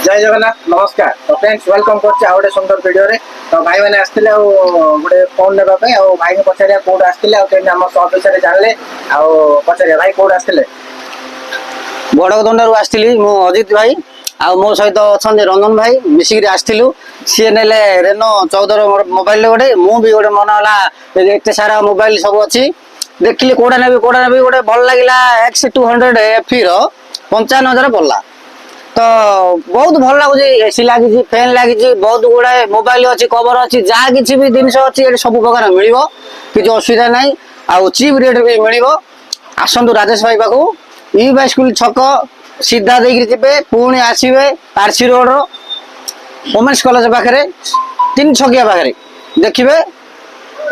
जय जगन्नाथ नमस्कार। तो फ्रेंड्स वेलकम करछे आ गोटे सुंदर वीडियो रे। तो भाई माने आस्थिले आ गोटे फोन लेबा पे आ भाई के पछारिया कोड आस्थिले आ केने हमर सब विषय जानले आ पछारिया भाई कोड आस्थिले बड़गदंडू आसती मु अजित भाई आ मो सहित अच्छा रंजन भाई मिसिक आसलु सी ने रेनो 14 मोबाइल गोटे मुझे गोटे मन है एत सारा मोबाइल सब अच्छी देखिली कोड़ा नेबी गोटे भल लगे X200 FE रो 55,000 पड़ा। तो बहुत भल लगुच एसी लगी फैन लगी बहुत गुड़ाए मोबाइल अच्छी कवर अच्छी जहाँ किसी भी जिन अच्छी सब प्रकार मिल कि असुविधा ना आ चीप रेट भी मिल। आसतु राजेश भाई पाक यूबी स्कूल छक सीधा देखे पुणी आसवे आरसी रोड वोमेन्स कॉलेज पाखे 3 छकिया पाखे देखिए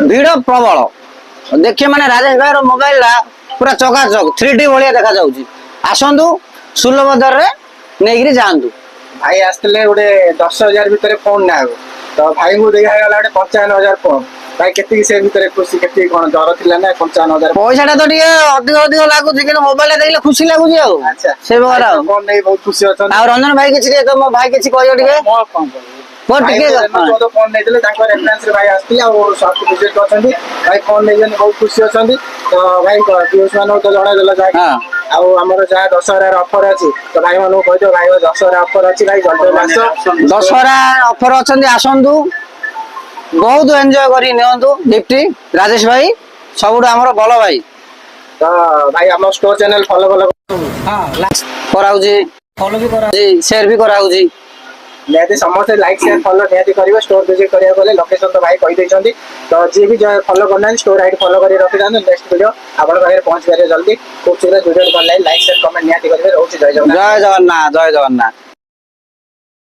भीड़ प्रबल देखिए माने राजेश भाई मोबाइल पूरा चकाचक 3D भाया देखा जाऊँगी। आसतु सुलभ दर में नहीं जातु भाई आस्थिले गोटे 10,000 भितर फोन ना तो भाई को देखा गला गोटे 55,000 फोन भाई केती से भितर खुशी केती कोन डर थिला ना 55,000 पैसा तो अधिक अधिक लगुच कि मोबाइल देखले खुशी लगुच अच्छा से बड़ा फोन नहीं बहुत खुशी अछन आ रंजन भाई किछि तो मो भाई किछि कहयो टिके मोर फोन को टिके जो फोन नहीं दिले तांको रेफरेंस रे भाई आस्ती आ सब विजिट करछन भाई फोन नहीं जन बहुत खुशी अछन। तो भाई व्यूज मानो तो जणा देला जाय हां आउ हमर जहा दशहरा ऑफर अछि तो भाई मानो कह दो भाई दशहरा ऑफर अछि भाई जल्दी मास दशहरा ऑफर अछन आसंतु बहुत एंजॉय करी नियंतु गिफ्ट राजेश भाई सबुठ हमर बल भाई। तो भाई हम स्टोर चैनल फॉलो हां कराउजी फॉलो भी कराउजी शेयर भी कराउजी निहाती समस्त लाइक शेयर फॉलो निहाती करिवे। स्टोर विजिट करिया गले लोकेशन तो भाई कहि दैछंती तो जे भी फॉलो करना स्टोर आईडी फॉलो करी रखि दान नेक्स्ट वीडियो आपण पाखे पहुंच पारे जल्दी खूब शीघ्र वीडियो को लाइक शेयर कमेंट निहाती करिवे। रहउची जय जगन्नाथ जय जगन्नाथ जय जगन्नाथ।